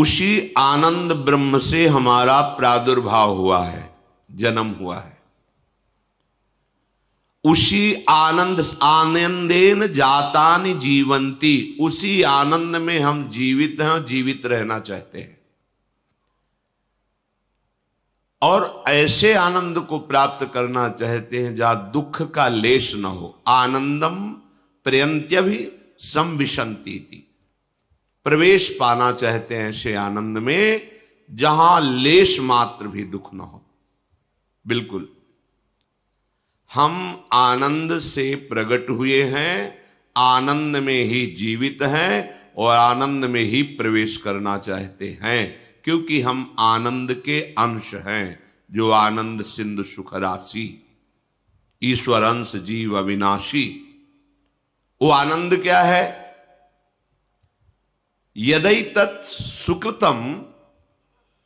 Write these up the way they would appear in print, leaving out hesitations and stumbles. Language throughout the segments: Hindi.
उसी आनंद ब्रह्म से हमारा प्रादुर्भाव हुआ है, जन्म हुआ है। उसी आनंदेन जातानि जीवंती, उसी आनंद में हम जीवित हैं और जीवित रहना चाहते हैं। और ऐसे आनंद को प्राप्त करना चाहते हैं जहां दुख का लेश न हो। आनंदम पर्यंत्य भी संविशंति थी, प्रवेश पाना चाहते हैं ऐसे आनंद में जहां लेश मात्र भी दुख न हो। बिल्कुल हम आनंद से प्रकट हुए हैं, आनंद में ही जीवित हैं और आनंद में ही प्रवेश करना चाहते हैं, क्योंकि हम आनंद के अंश हैं। जो आनंद सिंधु सुख राशि, ईश्वर अंश जीव अविनाशी। वो आनंद क्या है? यदैतत् सुकृतम,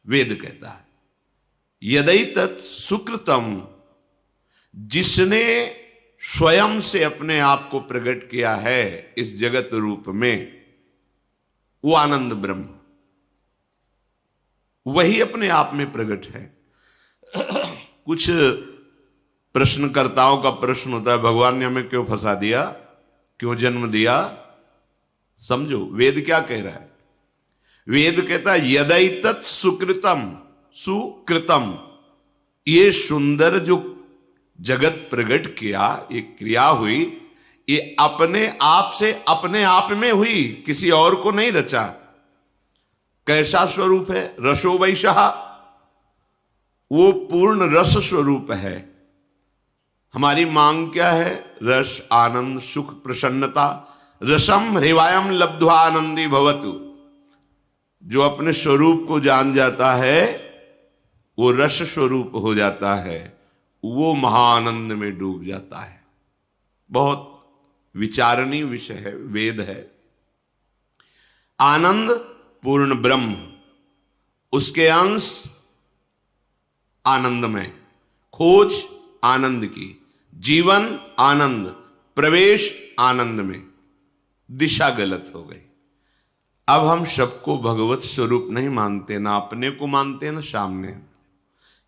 वेद कहता है यदैतत् सुकृतम, जिसने स्वयं से अपने आप को प्रकट किया है इस जगत रूप में, वो आनंद ब्रह्म वही अपने आप में प्रकट है। कुछ प्रश्नकर्ताओं का प्रश्न होता है, भगवान ने हमें क्यों फंसा दिया, क्यों जन्म दिया? समझो वेद क्या कह रहा है। वेद कहता है यदैतत् सुकृतम, सुकृतम, ये सुंदर जो जगत प्रकट किया, ये क्रिया हुई, ये अपने आप से अपने आप में हुई, किसी और को नहीं रचा। कैसा स्वरूप है? रसो वैशः, वो पूर्ण रस स्वरूप है। हमारी मांग क्या है? रस, आनंद, सुख, प्रसन्नता। रसम हृवायम लब्ध्वा आनंदी भवतु। जो अपने स्वरूप को जान जाता है वो रस स्वरूप हो जाता है, वो महाआनंद में डूब जाता है। बहुत विचारणीय विषय है, वेद है। आनंद पूर्ण ब्रह्म, उसके अंश आनंद में, खोज आनंद की, जीवन आनंद, प्रवेश आनंद में। दिशा गलत हो गई। अब हम सबको भगवत स्वरूप नहीं मानते, ना अपने को मानते ना सामने।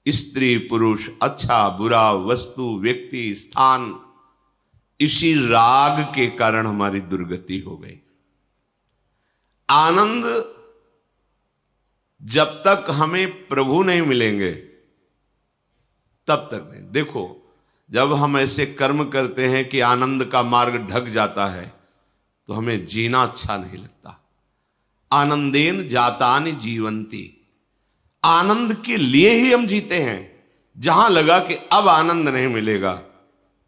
स्त्री पुरुष, अच्छा बुरा, वस्तु, व्यक्ति, स्थान, इसी राग के कारण हमारी दुर्गति हो गई। आनंद जब तक हमें प्रभु नहीं मिलेंगे तब तक नहीं। देखो जब हम ऐसे कर्म करते हैं कि आनंद का मार्ग ढक जाता है तो हमें जीना अच्छा नहीं लगता। आनंदेन जातानि जीवंती, आनंद के लिए ही हम जीते हैं। जहां लगा कि अब आनंद नहीं मिलेगा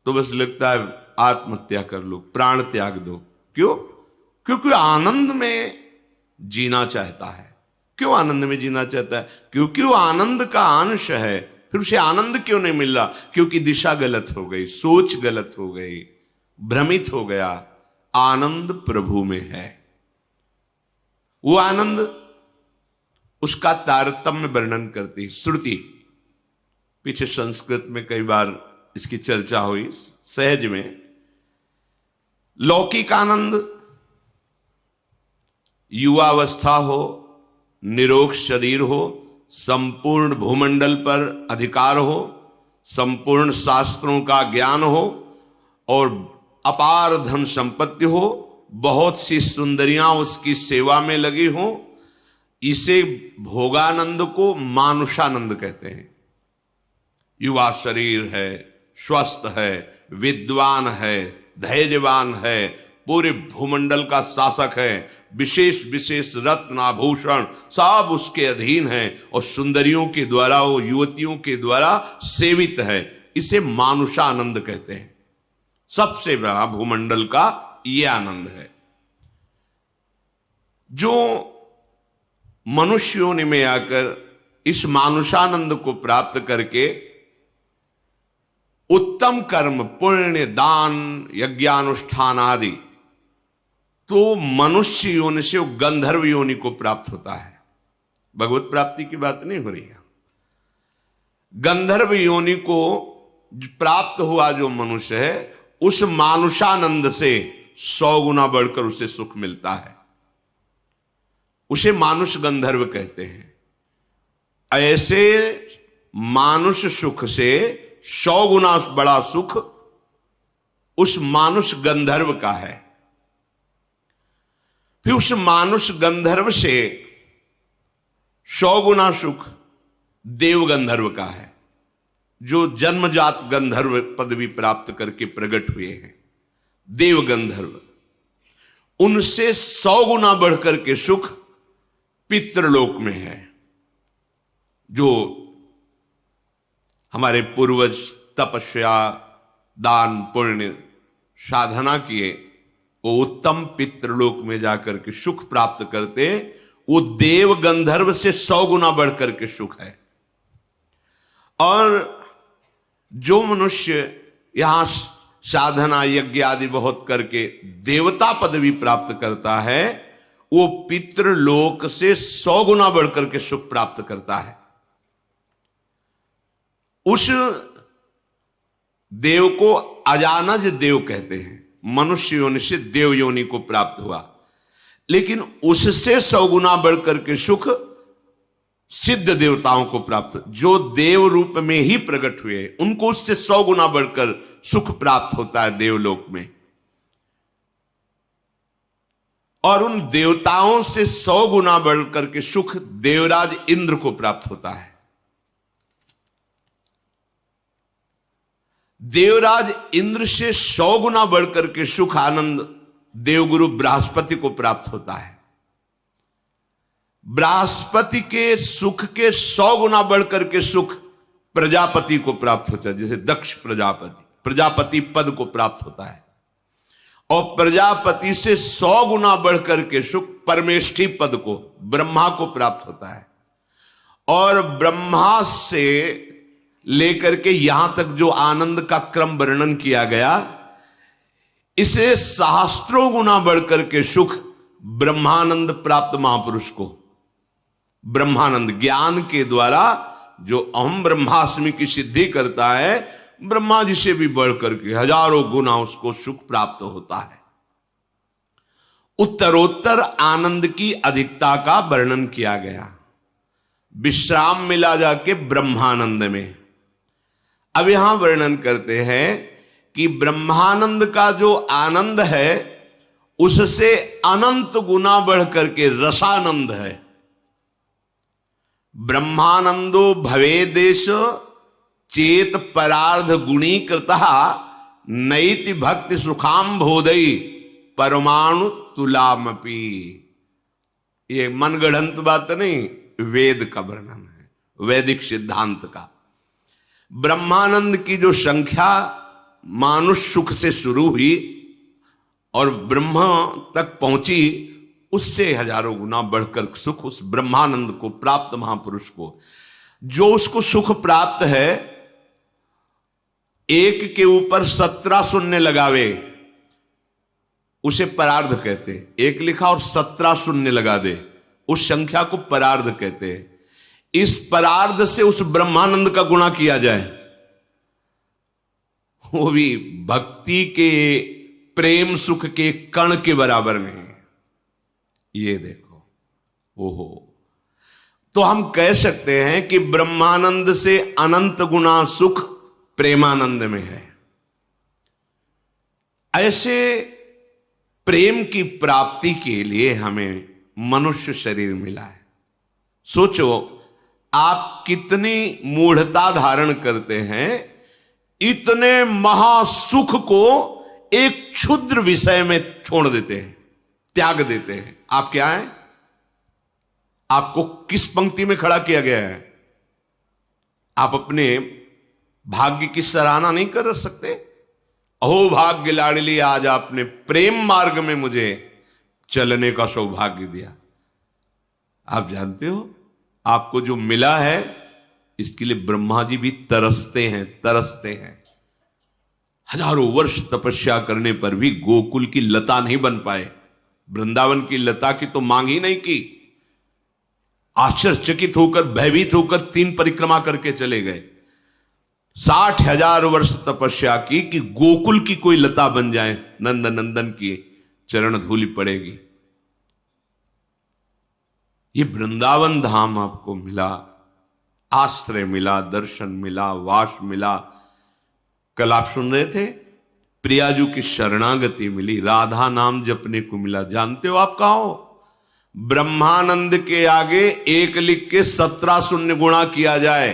तो बस लगता है आत्महत्या कर लो, प्राण त्याग दो। क्यों? क्योंकि आनंद में जीना चाहता है। क्यों आनंद में जीना चाहता है? क्योंकि वो आनंद का अंश है। फिर उसे आनंद क्यों नहीं मिल रहा? क्योंकि दिशा गलत हो गई, सोच गलत हो गई, भ्रमित हो गया। आनंद प्रभु में है। वो आनंद, उसका तारतम्य वर्णन करती श्रुति। पीछे संस्कृत में कई बार इसकी चर्चा हुई, सहज में। लौकिक आनंद, युवावस्था हो, निरोग शरीर हो, संपूर्ण भूमंडल पर अधिकार हो, संपूर्ण शास्त्रों का ज्ञान हो और अपार धन संपत्ति हो, बहुत सी सुंदरियां उसकी सेवा में लगी हो, इसे भोगानंद को मानुषानंद कहते हैं। युवा शरीर है, स्वस्थ है, विद्वान है, धैर्यवान है, पूरे भूमंडल का शासक है, विशेष विशेष रत्न आभूषण सब उसके अधीन है और सुंदरियों के द्वारा, वो युवतियों के द्वारा सेवित है। इसे मानुषानंद कहते हैं। सबसे बड़ा भूमंडल का ये आनंद है। जो मनुष्यों ने में आकर इस मानुषानंद को प्राप्त करके उत्तम कर्म, पुण्य, दान, यज्ञानुष्ठान आदि, तो मनुष्य योनि से गंधर्व योनि को प्राप्त होता है। भगवत प्राप्ति की बात नहीं हो रही है। गंधर्व योनि को प्राप्त हुआ जो मनुष्य है, उस मानुषानंद से 100 गुना बढ़कर उसे सुख मिलता है। उसे मानुष गंधर्व कहते हैं। ऐसे मानुष सुख से 100 गुना बड़ा सुख उस मानुष गंधर्व का है। फिर उस मानुष गंधर्व से 100 गुना सुख देव गंधर्व का है, जो जन्मजात गंधर्व पदवी प्राप्त करके प्रकट हुए हैं। देव गंधर्व, उनसे 100 गुना बढ़कर के सुख पितृलोक में है। जो हमारे पूर्वज तपस्या, दान, पुण्य, साधना किए, वो उत्तम पितृलोक में जाकर के सुख प्राप्त करते, वो देव गंधर्व से 100 गुना बढ़कर के सुख है। और जो मनुष्य यहां साधना यज्ञ आदि बहुत करके देवता पदवी प्राप्त करता है, वो पितृलोक से 100 गुना बढ़कर के सुख प्राप्त करता है। उस देव को अजानज देव कहते हैं। मनुष्य योनि से देव योनि को प्राप्त हुआ, लेकिन उससे 100 गुना बढ़कर के सुख सिद्ध देवताओं को प्राप्त, जो देव रूप में ही प्रकट हुए, उनको उससे 100 गुना बढ़कर सुख प्राप्त होता है देवलोक में। और उन देवताओं से 100 गुना बढ़कर के सुख देवराज इंद्र को प्राप्त होता है। देवराज इंद्र से 100 गुना बढ़कर के सुख आनंद देवगुरु बृहस्पति को प्राप्त होता है। बृहस्पति के सुख के 100 गुना बढ़कर के सुख प्रजापति को प्राप्त होता है। जैसे दक्ष प्रजापति पद को प्राप्त होता है। और प्रजापति से 100 गुना बढ़कर के सुख परमेष्ठी पद को, ब्रह्मा को प्राप्त होता है। और ब्रह्मा से लेकर के यहां तक जो आनंद का क्रम वर्णन किया गया, इसे सहस्त्रों गुना बढ़कर के सुख ब्रह्मानंद प्राप्त महापुरुष को, ब्रह्मानंद ज्ञान के द्वारा जो अहम ब्रह्मास्मि की सिद्धि करता है, ब्रह्मा जी से भी बढ़कर के हजारों गुना उसको सुख प्राप्त होता है। उत्तरोत्तर आनंद की अधिकता का वर्णन किया गया। विश्राम मिला जाके ब्रह्मानंद में। अब यहां वर्णन करते हैं कि ब्रह्मानंद का जो आनंद है, उससे अनंत गुना बढ़कर के रसानंद है। ब्रह्मानंदो भवेदेश चेत परार्ध गुणी कृतः नैति भक्ति सुखाम बोधई परमाणु तुलामपि। ये मनगढ़ंत बात नहीं, वेद का वर्णन है, वैदिक सिद्धांत का। ब्रह्मानंद की जो संख्या मानुष सुख से शुरू हुई और ब्रह्म तक पहुंची, उससे हजारों गुना बढ़कर सुख उस ब्रह्मानंद को प्राप्त महापुरुष को, जो उसको सुख प्राप्त है, एक के ऊपर 17 शून्य लगावे उसे परार्ध कहते। एक लिखा और 17 शून्य लगा दे, उस संख्या को परार्ध कहते हैं। इस परार्ध से उस ब्रह्मानंद का गुणा किया जाए, वो भी भक्ति के प्रेम सुख के कण के बराबर नहीं है। ये देखो, ओहो, तो हम कह सकते हैं कि ब्रह्मानंद से अनंत गुना सुख प्रेमानंद में है। ऐसे प्रेम की प्राप्ति के लिए हमें मनुष्य शरीर मिला है। सोचो, आप कितनी मूढ़ता धारण करते हैं, इतने महासुख को एक क्षुद्र विषय में छोड़ देते हैं, त्याग देते हैं। आप क्या हैं? आपको किस पंक्ति में खड़ा किया गया है? आप अपने भाग्य की सराहना नहीं कर सकते? अहो भाग्य लाडली, आज आपने प्रेम मार्ग में मुझे चलने का सौभाग्य दिया। आप जानते हो, आपको जो मिला है, इसके लिए ब्रह्मा जी भी तरसते हैं। हजारों वर्ष तपस्या करने पर भी गोकुल की लता नहीं बन पाए, वृंदावन की लता की तो मांग ही नहीं की। आश्चर्यचकित होकर, भयभीत होकर 3 परिक्रमा करके चले गए। 60,000 वर्ष तपस्या की कि गोकुल की कोई लता बन जाए, नंद नंदन की चरण धूलि पड़ेगी। ये वृंदावन धाम आपको मिला, आश्रय मिला, दर्शन मिला, वास मिला। कल आप सुन रहे थे प्रियाजू की शरणागति मिली, राधा नाम जपने को मिला। जानते हो आप कहाँ हो? ब्रह्मानंद के आगे एक लिख के 17 शून्य गुणा किया जाए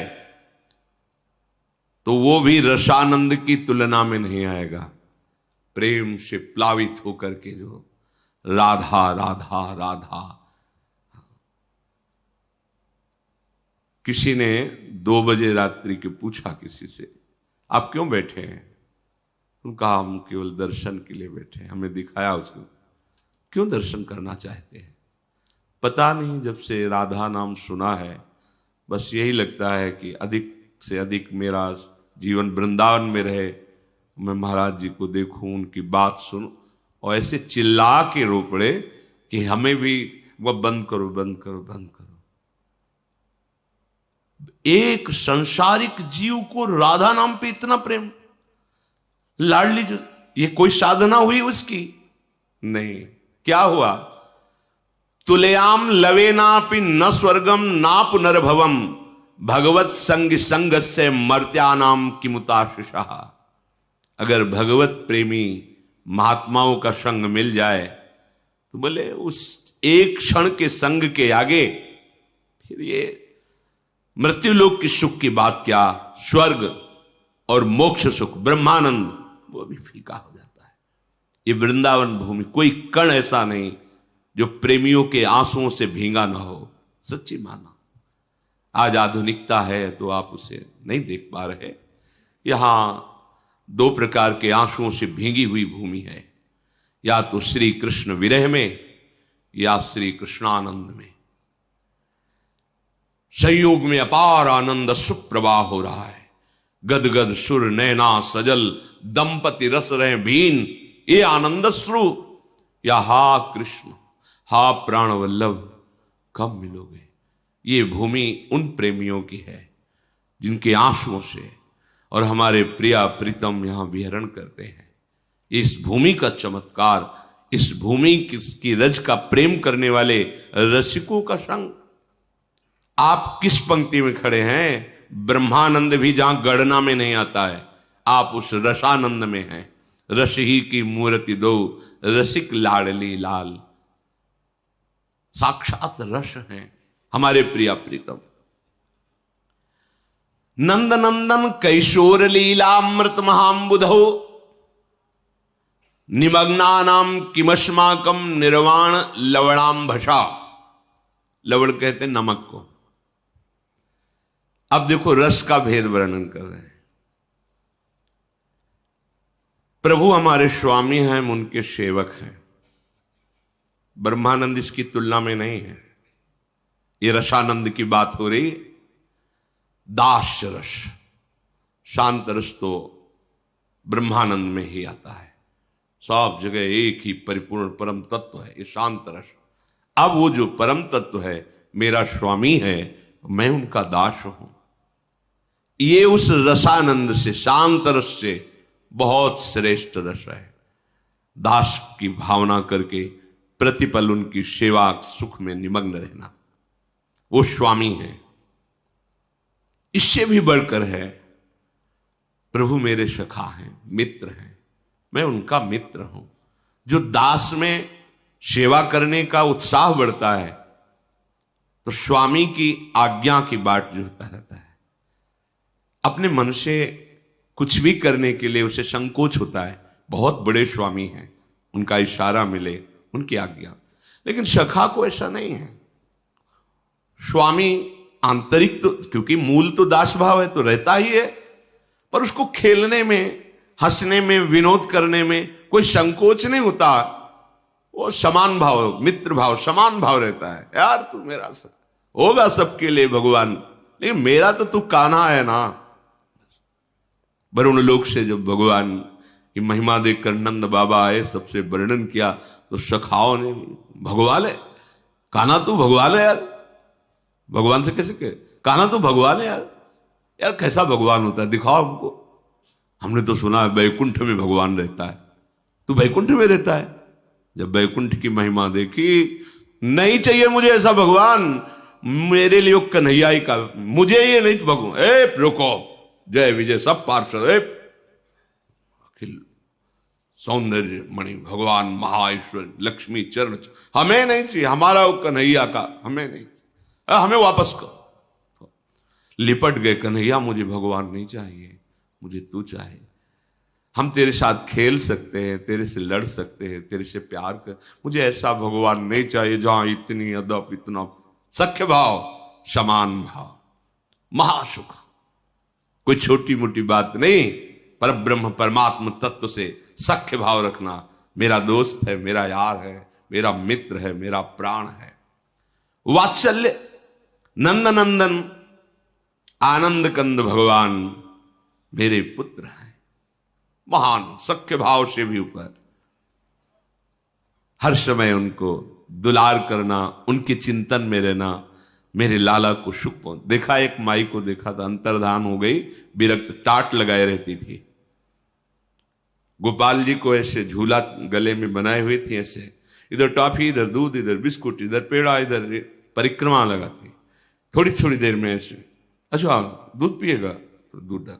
तो वो भी रसानंद की तुलना में नहीं आएगा। प्रेम से प्लावित होकर के जो राधा राधा राधा। किसी ने 2 बजे रात्रि के पूछा किसी से, आप क्यों बैठे हैं? उन्होंने कहा हम केवल दर्शन के लिए बैठे हैं। हमें दिखाया उसको, क्यों दर्शन करना चाहते हैं? पता नहीं, जब से राधा नाम सुना है बस यही लगता है कि अधिक से अधिक मेरा जीवन वृंदावन में रहे, मैं महाराज जी को देखूं, उनकी बात सुनूं, और ऐसे चिल्ला के रो पड़े कि हमें भी वह बंद करो बंद करो बंद करो। एक संसारिक जीव को राधा नाम पे इतना प्रेम, लाडली जो, ये कोई साधना हुई उसकी? नहीं। क्या हुआ? तुलयाम लवेनापि न स्वर्गम ना पुनर्भवम भगवत संग संगस्य मर्त्यानाम किमुताशिषा। अगर भगवत प्रेमी महात्माओं का संग मिल जाए तो बोले उस एक क्षण के संग के आगे फिर ये मृत्युलोक की सुख की बात क्या, स्वर्ग और मोक्ष सुख ब्रह्मानंद वो भी फीका हो जाता है। ये वृंदावन भूमि, कोई कण ऐसा नहीं जो प्रेमियों के आंसुओं से भींगा ना हो। सच्ची माना, आज आधुनिकता है तो आप उसे नहीं देख पा रहे। यहां 2 प्रकार के आंसुओं से भींगी हुई भूमि है, या तो श्री कृष्ण विरह में या श्री कृष्णानंद में। संयोग में अपार आनंद सुप्रवाह हो रहा है। गदगद सुर नैना सजल दंपति रस रहे भीन, ये आनंद श्रु। या हा कृष्ण हा प्राण वल्लभ कब मिलोगे। ये भूमि उन प्रेमियों की है जिनके आंसुओं से और हमारे प्रिया प्रीतम यहां विहरण करते हैं। इस भूमि का चमत्कार, इस भूमि की रज का प्रेम करने वाले रसिकों का संग। आप किस पंक्ति में खड़े हैं? ब्रह्मानंद भी जहां गणना में नहीं आता है, आप उस रसानंद में हैं। रस ही की मूर्ति दो रसिक लाडली लाल। साक्षात रस हैं हमारे प्रिया प्रीतम। नंद नंदन कैशोर लीलामृत महाम्बुधो निमग्नानाम किमस्माकम निर्वाण लवणांभषा। लवण कहते नमक को। अब देखो रस का भेद वर्णन कर रहे हैं। प्रभु हमारे स्वामी हैं, हम उनके सेवक हैं। ब्रह्मानंद इसकी तुलना में नहीं है। ये रसानंद की बात हो रही। दास्य रस, शांत रस तो ब्रह्मानंद में ही आता है। सब जगह एक ही परिपूर्ण परम तत्व है ये शांत रस। अब वो जो परम तत्व है मेरा स्वामी है, मैं उनका दास हूं। ये उस रसानंद से, शांत रस से बहुत श्रेष्ठ रस है। दास की भावना करके प्रतिपल उनकी सेवा सुख में निमग्न रहना, वो स्वामी है। इससे भी बढ़कर है प्रभु मेरे सखा हैं, मित्र हैं, मैं उनका मित्र हूं। जो दास में सेवा करने का उत्साह बढ़ता है तो स्वामी की आज्ञा की बाट जोता रहता है। अपने मन से कुछ भी करने के लिए उसे संकोच होता है। बहुत बड़े स्वामी हैं, उनका इशारा मिले, उनकी आज्ञा। लेकिन सखा को ऐसा नहीं है। स्वामी आंतरिक तो, क्योंकि मूल तो दास भाव है तो रहता ही है, पर उसको खेलने में, हंसने में, विनोद करने में कोई संकोच नहीं होता। वो समान भाव, मित्र भाव, समान भाव रहता है। यार तू मेरा होगा सबके लिए भगवान, लेकिन मेरा तो तू कान्हा है ना। वरुण लोक से जब भगवान की महिमा देखकर नंद बाबा आए, सबसे वर्णन किया तो सखाओं ने भगवा ले, कान्हा तू भगवा ले यार। भगवान से कैसे कहे, कान्हा तू भगवान है यार। यार कैसा भगवान होता है, दिखाओ हमको। हमने तो सुना है बैकुंठ में भगवान रहता है, तू बैकुंठ में रहता है। जब बैकुंठ की महिमा देखी, नहीं चाहिए मुझे ऐसा भगवान, मेरे लिए कन्हैया ही का, मुझे ये नहीं भगवान। ए रुको, जय विजय सब पार्षद, अखिल सौंदर्य मणि भगवान महाईश्वर लक्ष्मी चरण, हमें नहीं चाहिए, हमारा कन्हैया का हमें नहीं चाहिए, हमें वापस करो। लिपट गए, कन्हैया मुझे भगवान नहीं चाहिए, मुझे तू चाहिए। हम तेरे साथ खेल सकते हैं, तेरे से लड़ सकते हैं, तेरे से प्यार कर, मुझे ऐसा भगवान नहीं चाहिए जहां इतनी अदब, इतना सख्य भाव, समान भाव, महासुख, कोई छोटी मोटी बात नहीं। पर ब्रह्म परमात्म तत्व से सख्य भाव रखना, मेरा दोस्त है, मेरा यार है, मेरा मित्र है, मेरा प्राण है। वात्सल्य, नंद नंदन आनंद कंद भगवान मेरे पुत्र हैं, महान सख्य भाव से भी ऊपर, हर समय उनको दुलार करना, उनके चिंतन में रहना, मेरे लाला को सुख पहुंच। देखा, एक माई को देखा था, अंतर्धान हो गई, विरक्त, टाट लगाए रहती थी। गोपाल जी को ऐसे झूला गले में बनाए हुए थी, ऐसे इधर टॉफी, इधर दूध, इधर बिस्कुट, इधर पेड़ा, इधर परिक्रमा लगाती। थोड़ी थोड़ी देर में ऐसे, अच्छा दूध पिएगा तो दूध डाल,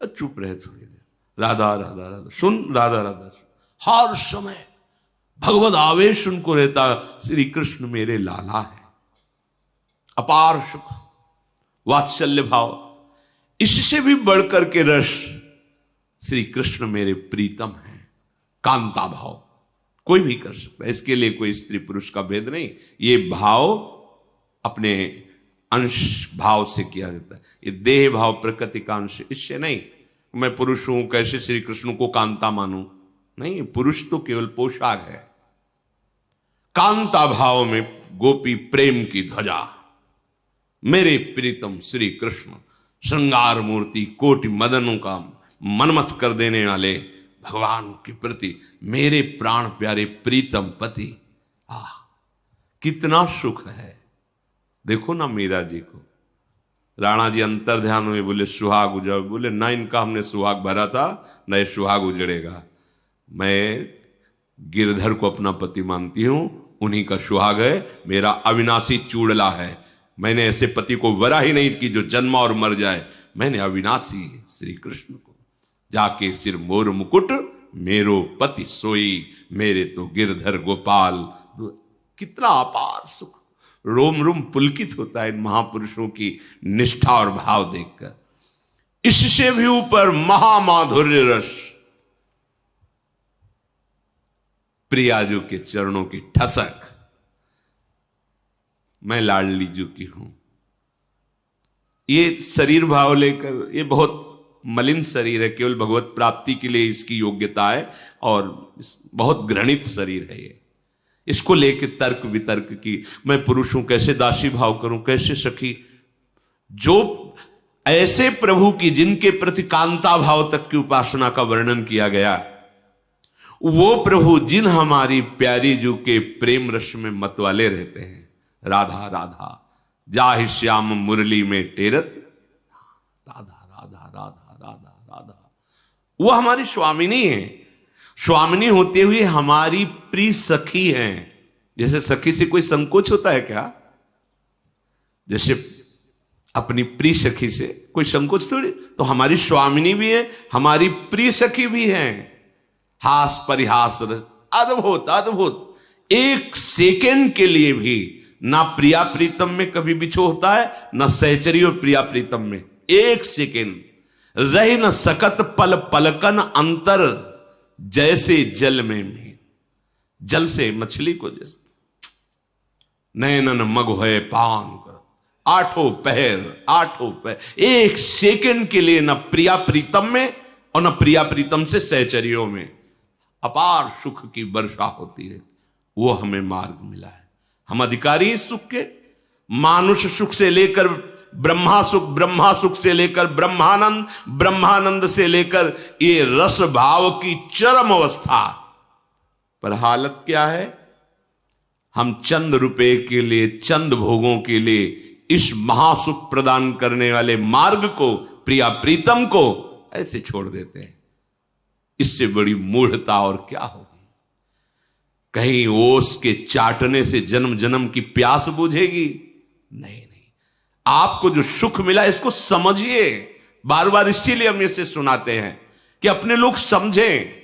चुप रहे थोड़ी देर, राधा राधा राधा सुन, राधा राधा सुन। हर समय भगवत आवेश उनको रहता, श्री कृष्ण मेरे लाला है, अपार सुख, वात्सल्य भाव। इससे भी बढ़कर के रस, श्री कृष्ण मेरे प्रीतम है, कांता भाव कोई भी कर सकता है। इसके लिए कोई स्त्री पुरुष का भेद नहीं, ये भाव अपने अंश भाव से किया जाता है। ये देह भाव प्रकृति का अंश, इससे नहीं मैं पुरुष हूं कैसे श्री कृष्ण को कांता मानूं, नहीं, पुरुष तो केवल पोशाक है। कांता भाव में गोपी प्रेम की ध्वजा, मेरे प्रीतम श्री कृष्ण, श्रृंगार मूर्ति, कोटि मदनों का मनमथ कर देने वाले भगवान के प्रति मेरे प्राण प्यारे प्रीतम पति। कितना सुख है। देखो ना मीरा जी को, राणा जी अंतर ध्यान हुए, बोले सुहाग उजड़, बोले ना इनका हमने सुहाग भरा था, ना ये सुहाग उजड़ेगा। मैं गिरधर को अपना पति मानती हूं, उन्हीं का सुहाग है, मेरा अविनाशी चूड़ला है। मैंने ऐसे पति को वरा ही नहीं कि जो जन्मा और मर जाए, मैंने अविनाशी श्री कृष्ण को, जाके सिर मोर मुकुट मेरो पति सोई, मेरे तो गिरधर गोपाल। कितना अपार सुख, रोम रोम पुलकित होता है इन महापुरुषों की निष्ठा और भाव देखकर। इससे भी ऊपर महामाधुर्य रस, प्रियाजू के चरणों की ठसक। मैं लाडली जू की हूं, ये शरीर भाव लेकर, ये बहुत मलिन शरीर है, केवल भगवत प्राप्ति के लिए इसकी योग्यता है, और बहुत घृणित शरीर है ये। इसको लेके तर्क वितर्क की, मैं पुरुष हूं कैसे दासी भाव करूं, कैसे सखी। जो ऐसे प्रभु की जिनके प्रति कांता भाव तक की उपासना का वर्णन किया गया, वो प्रभु जिन हमारी प्यारी जू के प्रेम रस में मतवाले रहते हैं, राधा राधा जाहि श्याम मुरली में टेरत, राधा राधा राधा राधा राधा, वो हमारी स्वामिनी है। स्वामिनी होते हुए हमारी प्रिय सखी हैं। जैसे सखी से कोई संकोच होता है क्या? जैसे अपनी प्रिय सखी से कोई संकोच थोड़ी, तो हमारी स्वामिनी भी है, हमारी प्रिय सखी भी है। हास परिहास रस, अद्भुत अद्भुत। एक सेकेंड के लिए भी ना प्रिया प्रीतम में कभी बिछो होता है, ना सहचरी और प्रिया प्रीतम में एक सेकेंड रहे न सकत पल पलकन अंतर, जैसे जल में मीन। जल से मछली को जैसे नयनन मग है पान कर, आठों पहर एक सेकेंड के लिए न प्रिया प्रीतम में और न प्रिया प्रीतम से सहचरियों में अपार सुख की वर्षा होती है। वो हमें मार्ग मिला है। हम अधिकारी सुख के, मानुष सुख से लेकर ब्रह्मा सुख से लेकर ब्रह्मानंद, ब्रह्मानंद से लेकर ये रस भाव की चरम अवस्था। पर हालत क्या है? हम चंद रुपए के लिए, चंद भोगों के लिए इस महासुख प्रदान करने वाले मार्ग को, प्रिया प्रीतम को ऐसे छोड़ देते हैं। इससे बड़ी मूढ़ता और क्या होगी? कहीं ओस के चाटने से जन्म जन्म की प्यास बुझेगी? नहीं नहीं, आपको जो सुख मिला इसको समझिए। बार बार इसीलिए हम इसे सुनाते हैं कि अपने लोग समझें।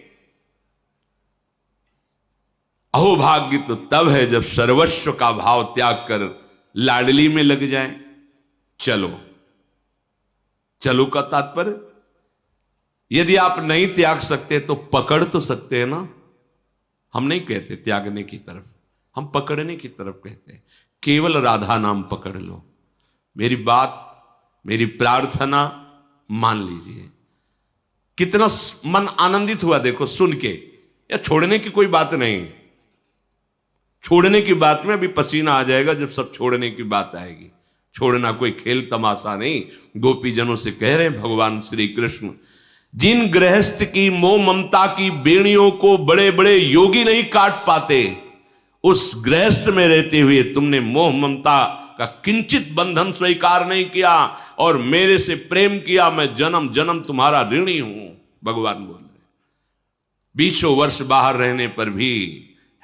अहोभाग्य तो तब है जब सर्वस्व का भाव त्याग कर लाडली में लग जाए। चलो चलो का तात्पर्य, यदि आप नहीं त्याग सकते तो पकड़ तो सकते हैं ना। हम नहीं कहते त्यागने की तरफ, हम पकड़ने की तरफ कहते हैं। केवल राधा नाम पकड़ लो। मेरी बात, मेरी प्रार्थना मान लीजिए। कितना मन आनंदित हुआ देखो सुन के। या छोड़ने की कोई बात नहीं, छोड़ने की बात में अभी पसीना आ जाएगा जब सब छोड़ने की बात आएगी। छोड़ना कोई खेल तमाशा नहीं। गोपीजनों से कह रहे हैं भगवान श्री कृष्ण, जिन गृहस्थ की मोह ममता की बेड़ियों को बड़े बड़े योगी नहीं काट पाते, उस गृहस्थ में रहते हुए तुमने मोह ममता का किंचित बंधन स्वीकार नहीं किया और मेरे से प्रेम किया। मैं जन्म जन्म तुम्हारा ऋणी हूं, भगवान बोल रहे। 20 वर्ष बाहर रहने पर भी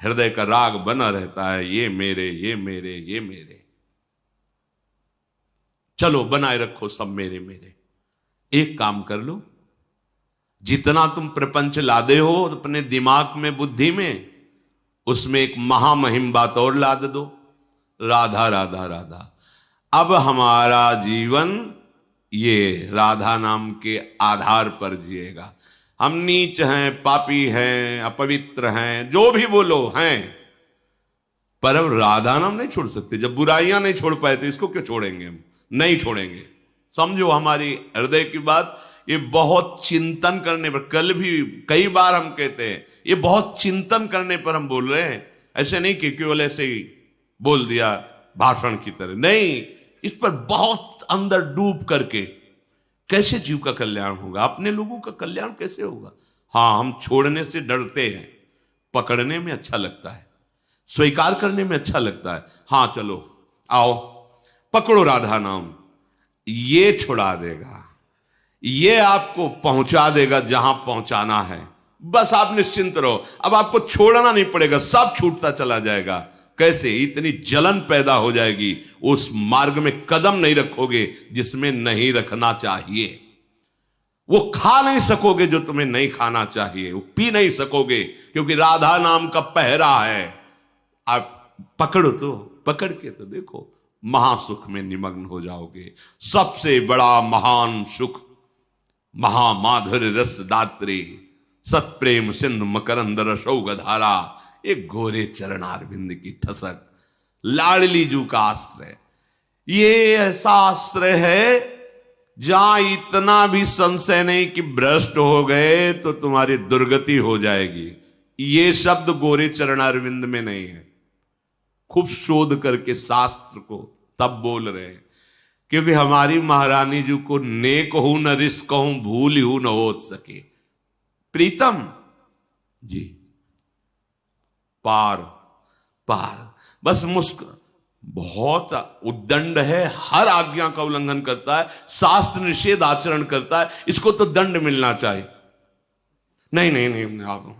हृदय का राग बना रहता है, ये मेरे, ये मेरे, ये मेरे। चलो बनाए रखो सब मेरे मेरे। एक काम कर लो, जितना तुम प्रपंच लादे हो अपने दिमाग में, बुद्धि में, उसमें एक महामहिम बात और लाद दो, राधा राधा राधा। अब हमारा जीवन ये राधा नाम के आधार पर जिएगा। हम नीच हैं, पापी हैं, अपवित्र हैं, जो भी बोलो हैं, पर अब राधा नाम नहीं छोड़ सकते। जब बुराइयां नहीं छोड़ पाए तो इसको क्यों छोड़ेंगे? हम नहीं छोड़ेंगे। समझो हमारी हृदय की बात। ये बहुत चिंतन करने पर, कल भी कई बार हम कहते हैं, ये बहुत चिंतन करने पर हम बोल रहे हैं। ऐसे नहीं कि केवल ऐसे ही बोल दिया भाषण की तरह, नहीं, इस पर बहुत अंदर डूब करके कैसे जीव का कल्याण होगा, अपने लोगों का कल्याण कैसे होगा। हाँ, हम छोड़ने से डरते हैं, पकड़ने में अच्छा लगता है, स्वीकार करने में अच्छा लगता है। हाँ चलो आओ पकड़ो राधा नाम, ये छुड़ा देगा, ये आपको पहुंचा देगा जहां पहुंचाना है। बस आप निश्चिंत रहो, अब आपको छोड़ना नहीं पड़ेगा, सब छूटता चला जाएगा। कैसे? इतनी जलन पैदा हो जाएगी, उस मार्ग में कदम नहीं रखोगे जिसमें नहीं रखना चाहिए। वो खा नहीं सकोगे जो तुम्हें नहीं खाना चाहिए, वो पी नहीं सकोगे, क्योंकि राधा नाम का पहरा है। आप पकड़ो तो, पकड़ के तो देखो, महासुख में निमग्न हो जाओगे। सबसे बड़ा महान सुख महामाधुर्य रस दात्री सत्प्रेम सिंधु मकरंद रसौगधारा, एक गोरे चरणारविंद की ठसक, लाडली जू का आश्रय। ये ऐसा आश्रय है जहां इतना भी संशय नहीं कि भ्रष्ट हो गए तो तुम्हारी दुर्गति हो जाएगी। ये शब्द गोरे चरणारविंद में नहीं है। खूब शोध करके शास्त्र को तब बोल रहे हैं, क्योंकि हमारी महारानी जी को ने कहूं न रिस कहूं, भूल हूं न हो सके। प्रीतम जी पार पार, बस बहुत उद्दंड है, हर आज्ञा का उल्लंघन करता है, शास्त्र निषेध आचरण करता है, इसको तो दंड मिलना चाहिए। नहीं नहीं नहीं, आप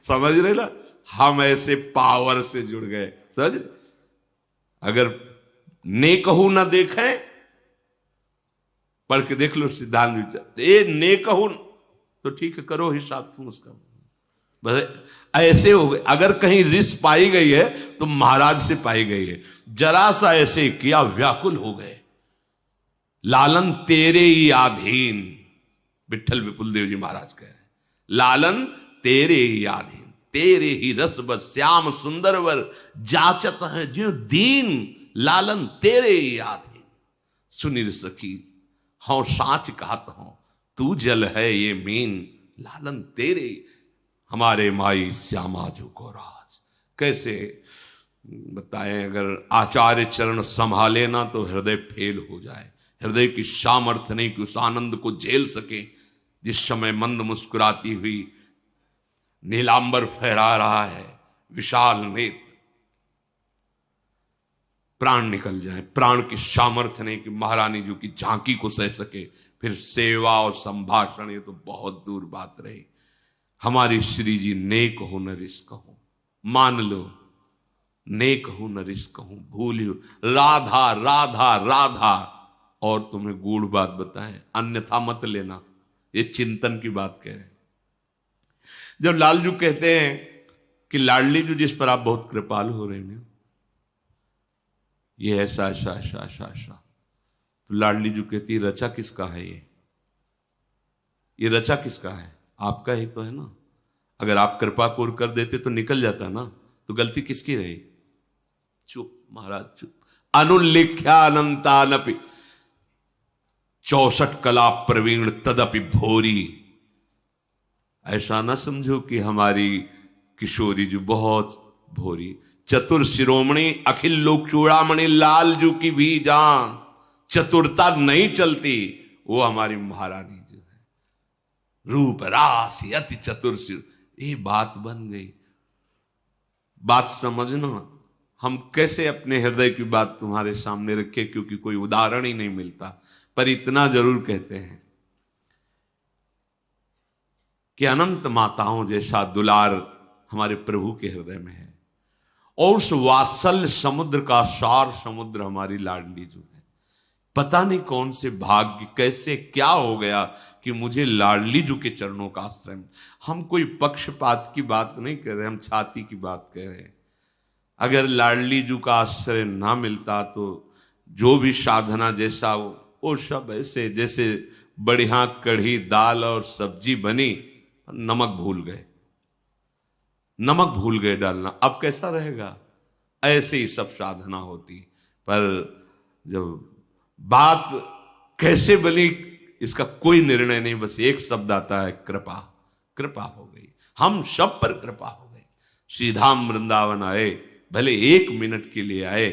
समझ रहे ना, हम ऐसे पावर से जुड़ गए, समझ। अगर ने कहूं ना देखें, पढ़ के देख लो सिद्धांत विचार, ये ने कहूं तो ठीक है, करो हिसाब तुम उसका। बस ऐसे हो गए। अगर कहीं रिस पाई गई है तो महाराज से पाई गई है। जरा सा ऐसे किया, व्याकुल हो गए। लालन तेरे ही आधीन, विठल विपुल देव जी महाराज कह रहे हैं, लालन तेरे ही आधीन, तेरे ही रस बस श्याम सुंदर वर जाचत है जो दीन, लालन तेरे ही आधीन। सुनीर सखी हूं साच कहत हूं, तू जल है ये मीन, लालन तेरे हमारे माई श्यामा जो को राज। कैसे बताएं, अगर आचार्य चरण संभाले ना तो हृदय फेल हो जाए। हृदय की सामर्थ्य नहीं कि उस आनंद को झेल सके। जिस समय मंद मुस्कुराती हुई नीलांबर फहरा रहा है, विशाल नेत्र, प्राण निकल जाए, प्राण की सामर्थ्य नहीं कि महारानी जी की झांकी को सह सके। फिर सेवा और संभाषण, ये तो बहुत दूर बात रही। हमारी श्री जी ने कहो न रिस कहो, मान लो, नेक हूं न रिश्क हूं, भूलियो राधा राधा राधा, और तुम्हें गूढ़ बात बताएं, अन्यथा मत लेना। ये चिंतन की बात कह रहे हैं। जब लालजू कहते हैं कि लाडली जू जिस पर आप बहुत कृपालु हो रहे हैं, ये ऐसा ऐसा ऐसा ऐसा ऐसा, तो लाडली जू कहती है रचा किसका है ये रचा किसका है? आपका ही तो है ना। अगर आप कृपा कोर कर देते तो निकल जाता ना, तो गलती किसकी रही? चुप महाराज चुप। अनुल्लिख्यानंतानपि 64 कला प्रवीण तदपि भोरी। ऐसा ना समझो कि हमारी किशोरी जो बहुत भोरी, चतुर शिरोमणि अखिल लोक चूड़ामणि लालजू की भी जान, चतुरता नहीं चलती, वो हमारी महारानी जो है, रूप राशि अति चतुर शिरो। ये बात बन गई। बात समझना, हम कैसे अपने हृदय की बात तुम्हारे सामने रखें, क्योंकि कोई उदाहरण ही नहीं मिलता। पर इतना जरूर कहते हैं कि अनंत माताओं जैसा दुलार हमारे प्रभु के हृदय में है, और उस वात्सल्य समुद्र का सार समुद्र हमारी लाडली जो है। पता नहीं कौन से भाग्य, कैसे क्या हो गया कि मुझे लाडली जू के चरणों का आश्रय। हम कोई पक्षपात की बात नहीं कर रहे, हम छाती की बात कह रहे हैं। अगर लाडली जू का आश्रय ना मिलता तो जो भी साधना जैसा हो, वो सब ऐसे जैसे बढ़िया कढ़ी दाल और सब्जी बनी, नमक भूल गए डालना, अब कैसा रहेगा? ऐसे ही सब साधना होती। पर जब बात कैसे बनी इसका कोई निर्णय नहीं, बस एक शब्द आता है कृपा। कृपा हो गई, हम सब पर कृपा हो गई। श्रीधाम वृंदावन आए, भले 1 मिनट के लिए आए,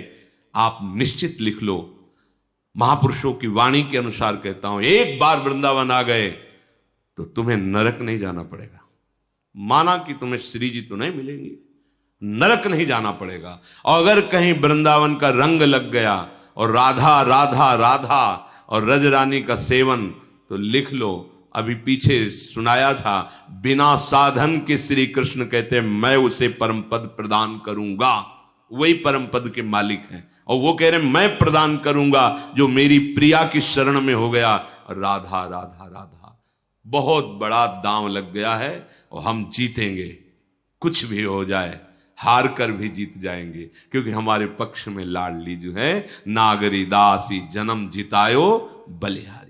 आप निश्चित लिख लो, महापुरुषों की वाणी के अनुसार कहता हूं, एक बार वृंदावन आ गए तो तुम्हें नरक नहीं जाना पड़ेगा। माना कि तुम्हें श्री जी तो नहीं मिलेंगी, नरक नहीं जाना पड़ेगा। और अगर कहीं वृंदावन का रंग लग गया और राधा राधा राधा और रजरानी का सेवन, तो लिख लो, अभी पीछे सुनाया था, बिना साधन के श्री कृष्ण कहते हैं मैं उसे परम पद प्रदान करूंगा। वही परम पद के मालिक हैं, और वो कह रहे हैं मैं प्रदान करूंगा जो मेरी प्रिया की शरण में हो गया। राधा राधा राधा, बहुत बड़ा दांव लग गया है, और हम जीतेंगे। कुछ भी हो जाए, हार कर भी जीत जाएंगे, क्योंकि हमारे पक्ष में लाडली जो है, नागरी दासी जन्म जितायो बलिहारी।